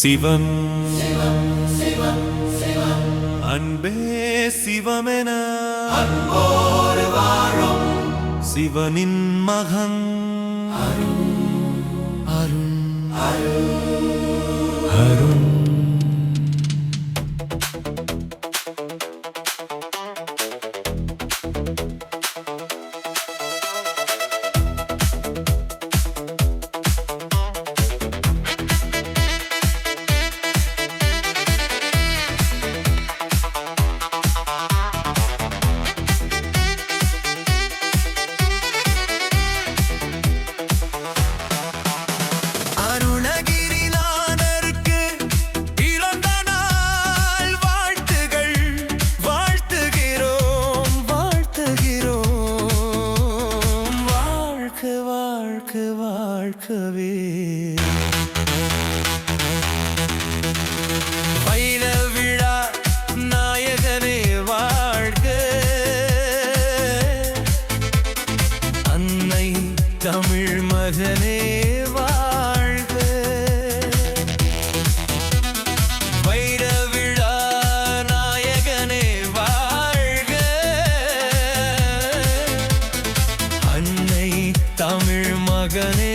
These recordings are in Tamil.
சிவம் அன்பே சிவமென சிவனின் மகன் அருண் அருண் வாழ்க்கவே வைர விழா நாயகனே வாழ்க அன்னை தமிழ் மகனே வாழ்க வைர விழா நாயகனே வாழ்க அன்னை தமிழ் மகனே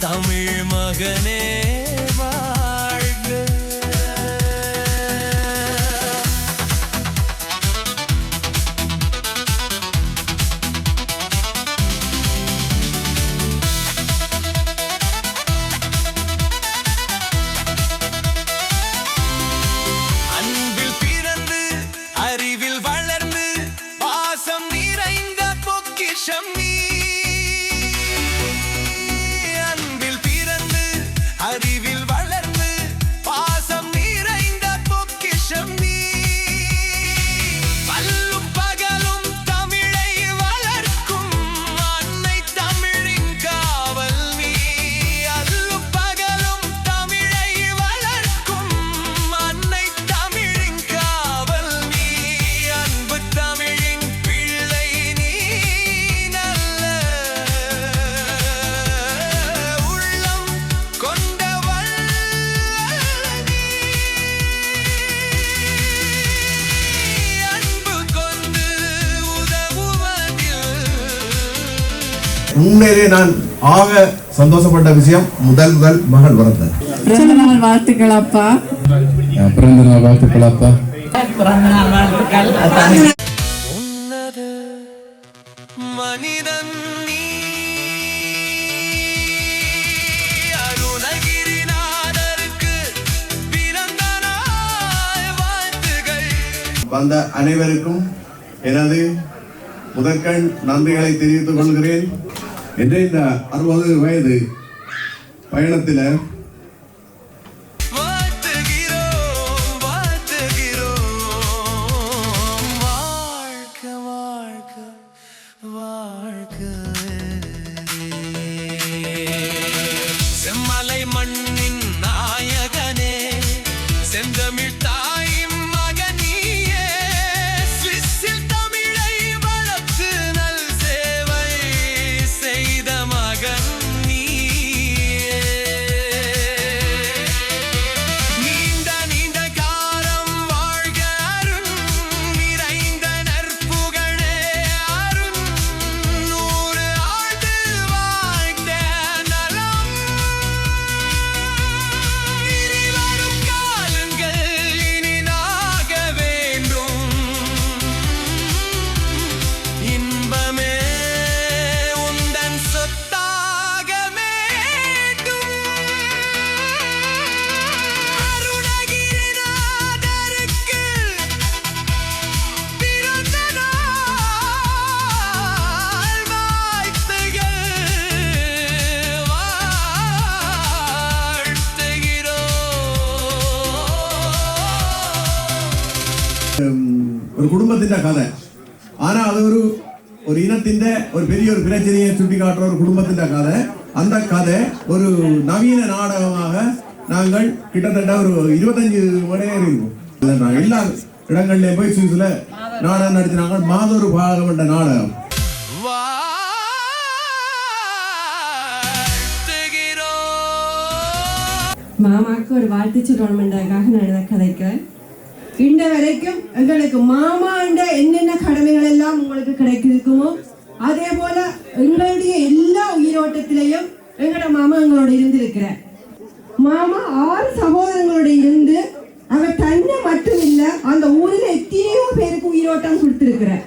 தமிழ் மகனே வாழ்க அன்பில் பிறந்து அறிவில் வளர்ந்து பாசம் நிறைந்த பொக்கிஷம் நீ அறிவில் வளர்ந்து பாசம் நிறைந்த பொக்கிஷம் நீ பல்லும் பகலும் தமிழை வளர்க்கும் அன்னை தமிழின் காவல் நீ அல்லும் பகலும் தமிழை வளர்க்கும் அன்னை தமிழின் காவல் நீ அன்பு தமிழின் பிள்ளை நீ நல்ல உள்ளம் கொண்ட உண்மையிலே நான் ஆக சந்தோஷப்பட்ட விஷயம் முதல் மகள் பிறந்தார். பிறந்த நாள் வாழ்த்துக்கள் அப்பா. பிறந்த நாள் வாழ்த்துக்கள் அப்பா. பிறந்த நாள் வாழ்த்துக்கள். உன்னத மனிதன் நீ அருணகிரிநாதருக்கு பிறந்த நாள் வாழ்த்துகள். வந்த அனைவருக்கும் எனது முதற்கண் நன்றிகளை தெரிவித்துக் கொள்கிறேன். என்ற இந்த 60 வயது பயணத்தில் செம்மலை மண்ணின் நாயகனே செந்தமிழ் தாயின் மகனியே சுவிஸில் தமிழை வளர்த்து நல் சேவை செய்த மகன் நீயே ஒரு குடும்பத்தின் கதை. ஆனா அது ஒரு இனத்தின் ஒரு பெரிய ஒரு பிரச்சனையை சுட்டி காட்டுற ஒரு குடும்பத்தின் கதை. அந்த கதை ஒரு நவீன நாடகமாக நாங்கள் கிட்டத்தட்ட ஒரு 25 மணிநேரம் இருக்கும். எல்லா இடங்கள்லயும் போய் சுவிஸ்ல நாடகம் நடத்தினாங்க. மாதொரு பாகம் என்ற நாடகம். மாமாவுக்கு ஒரு வாழ்த்து சொல்லணுமென்றதுக்காக நான் இதை கதைக்கிறேன். இன்ற வரைக்கும் எங்களுக்கு மாமாண்ட என்னென்ன கடமைகள் எல்லாம் உங்களுக்கு கிடைக்குமோ அதே போல எங்களுடைய எல்லா உயிரோட்டத்திலையும் எங்களோட மாமா எங்களோட இருந்திருக்கிறார். மாமா 6 சகோதரங்களோட இருந்து அவர் தன்னை மட்டும் இல்ல அந்த ஊரில் எத்தனையோ பேருக்கு உயிரோட்டம் கொடுத்திருக்கிறார்.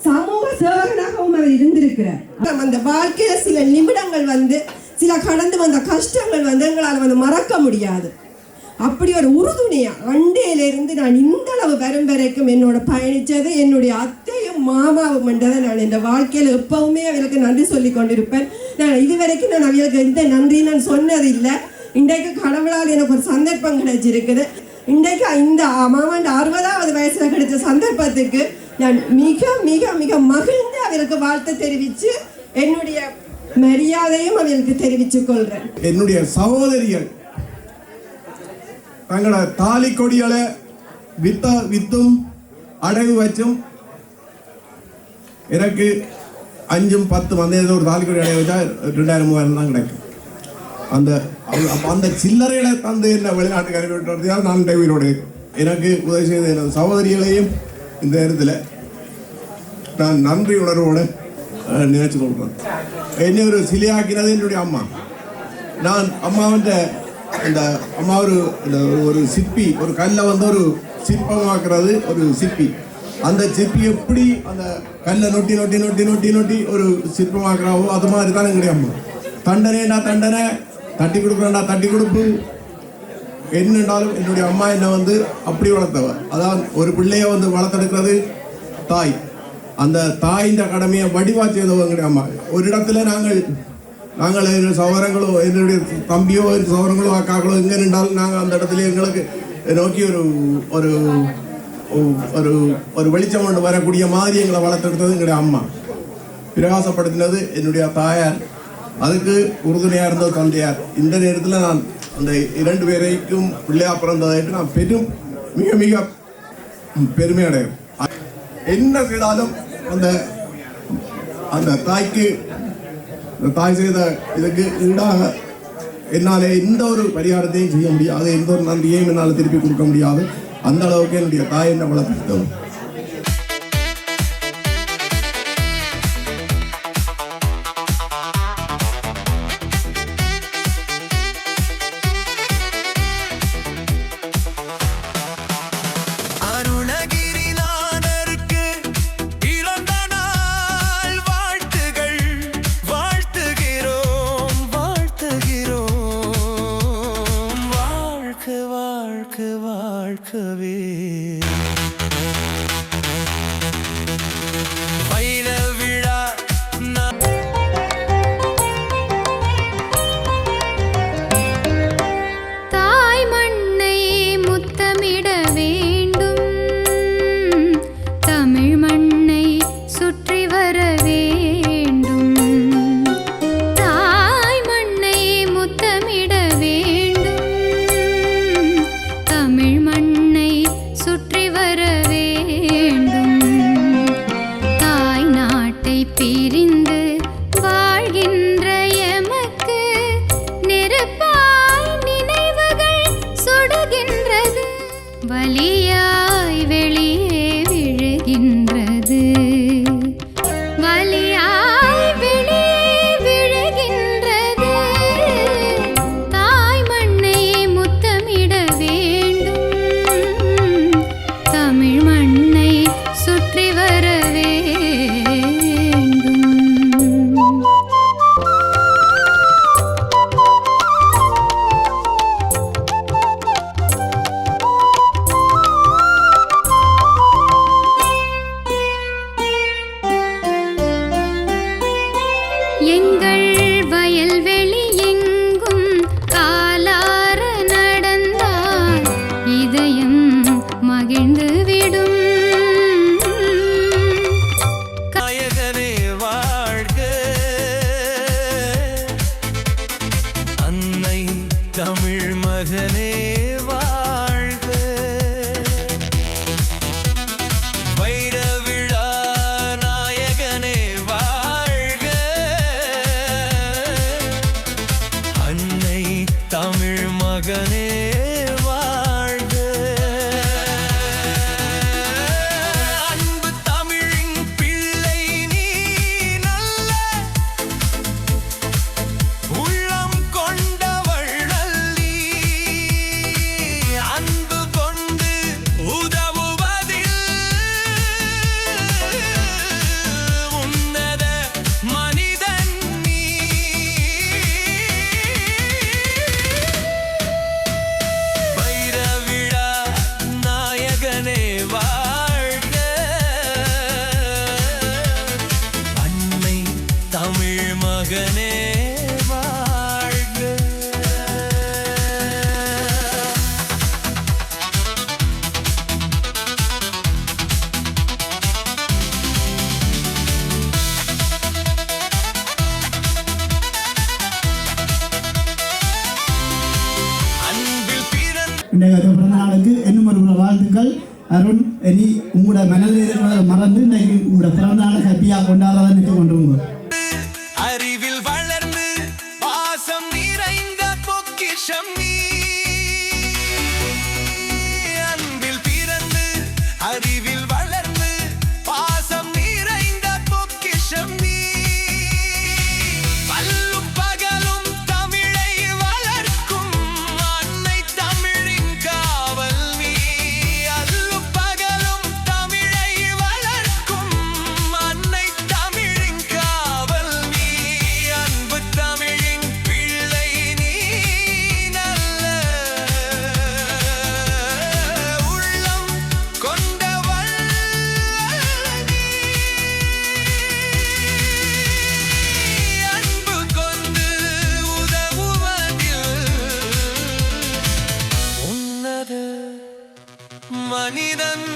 சமூக சேவகனாகவும் அவர் இருந்திருக்கிறார். அந்த வாழ்க்கையில சில நிமிடங்கள் சில கடந்து வந்த கஷ்டங்கள் எங்களால் மறக்க முடியாது. அப்படி ஒரு உறுதுணையா அண்டையிலிருந்து நான் இந்த அளவு வரும் வரைக்கும் என்னோட பயணிச்சது என்னுடைய அத்தையும் மாமாவும் என்றதை நான் இந்த வாழ்க்கையில எப்பவுமே அவளுக்கு நன்றி சொல்லி கொண்டிருப்பேன். நான் இதுவரைக்கும் நான் அவளுக்கு எந்த நன்றி நான் சொன்னது இல்லை. இன்றைக்கு கடவுளால் எனக்கு ஒரு சந்தர்ப்பம் கிடைச்சிருக்குது. இன்றைக்கு இந்த மாமாண்ட 60வது வயசுல கிடைச்ச சந்தர்ப்பத்துக்கு நான் மிக மிக மிக மகிழ்ந்து அவருக்கு வாழ்த்து தெரிவித்து என்னுடைய மரியாதையும் அவருக்கு தெரிவித்துக் கொள்றேன். என்னுடைய சகோதரிகள் தங்களோட தாலி கொடிகளை வித்தும் அடகு வச்சும் எனக்கு 5-10 வந்தது ஒரு தாலி கொடி அடகு வச்சா 2000-3000 தான் கிடைக்கும். அந்த சில்லறைகளை தந்து என்ன வெளிநாட்டுக்கு அனுப்பிவிட்டு நான் உயிரோடு எனக்கு உதவி செய்த எனது சகோதரிகளையும் இந்த இடத்துல நான் நன்றி உணர்வோடு நினைச்சு கொள்கிறேன். என்னை ஒரு சிலையாக்கினது என்னுடைய அம்மா. நான் அம்மாவன்ற அந்த அம்மா ஒரு சிற்பி, ஒரு கல்லை ஒரு சிற்பமாக்குறது ஒரு சிற்பி. அந்த சிற்பி எப்படி அந்த கல்லை நொட்டி நொட்டி நொட்டி நொட்டி நொட்டி ஒரு சிற்பமாக்குறாவோ அது மாதிரி தான் எங்களுடைய அம்மா. தண்டனைடா தண்டனை, தட்டி கொடுக்குறேன்டா தட்டி கொடுப்பு, என்னென்றாலும் என்னுடைய அம்மா என்னை அப்படி வளர்த்தவர். அதான் ஒரு பிள்ளைய வளர்த்தெடுக்கிறது தாய். அந்த தாயின் கடமையை வடிவா செய்தவங்க எங்களுடைய அம்மா. ஒரு இடத்துல நாங்கள் சகோதரங்களோ என்னுடைய தம்பியோ சகோதரங்களோ அக்காக்களோ எங்கே நின்றாலும் நாங்கள் அந்த இடத்துல எங்களுக்கு நோக்கி ஒரு ஒரு ஒரு வெளிச்சம் கொண்டு வரக்கூடிய மாதிரி எங்களை வளர்த்தெடுத்தது எங்களுடைய அம்மா. பிரகாசப்படுத்தினது என்னுடைய தாயார். அதுக்கு உறுதுணையாக இருந்தது தந்தையார். இந்த நேரத்தில் நான் அந்த 2 பேரைக்கும் பிள்ளையா பிறந்ததாയിട്ട് நான் மிக மிக பெருமை அடையும். என்ன செய்தாலும் அந்த தாய்க்கு தாய் செய்த இதுக்கு ஈடாக என்னால் எந்த ஒரு பரிகாரத்தையும் செய்ய முடியாது, எந்த ஒரு நன்றியையும் என்னால் திருப்பி கொடுக்க முடியாது. அந்த அளவுக்கு என்னுடைய தாய் என்ன வளர்த்தது. வாழ்க்கவே தமிழ் மகனே வாழ்க. வைர விழா நாயகனே வாழ்க. அன்னை தமிழ் மகனே வாழ்க. அன்பு தமிழின் பிள்ளை நீ நல்ல உள்ளம் கொண்டவள் நல்லி. அன்பு கொண்டு உதவுவதில் உன்னத மனிதன் நீ. வைர விழா நாயகனே வாழ்க. அன்னை தமிழ் மகனே வாழ்க. அன்பில் பிறந்த இன்றைக்கு பிறந்த நாளுக்கு இன்னும் ஒரு வாழ்த்துக்கள். அருண், இனி உங்களோட மனதில் இருக்கிறத மறந்து இன்னைக்கு உங்களோட பிறந்த நாளை ஹாப்பியாக கொண்டாடுறதை நினைத்து கொண்டுருங்க. அறிவில் வளர்ந்து பாசம் நிறைந்த பொக்கிஷம் நீ. அன்பில் பிறந்து அறிவில் வளர்ந்து பாசம் நிறைந்த பொக்கிஷம் நீ. பல்லும் பகலும் தமிழை வளர்க்கும் அன்னை தமிழின் காவல் நீ. அல்லும் பகலும் தமிழை வளர்க்கும் அன்னை தமிழின் காவல் நீ. அன்பு தமிழின் பிள்ளை நீ நல்ல உள்ளம் கொண்டவள் நீ. அன்பு கொண்டு உதவுவதில் உன்னத மனிதன்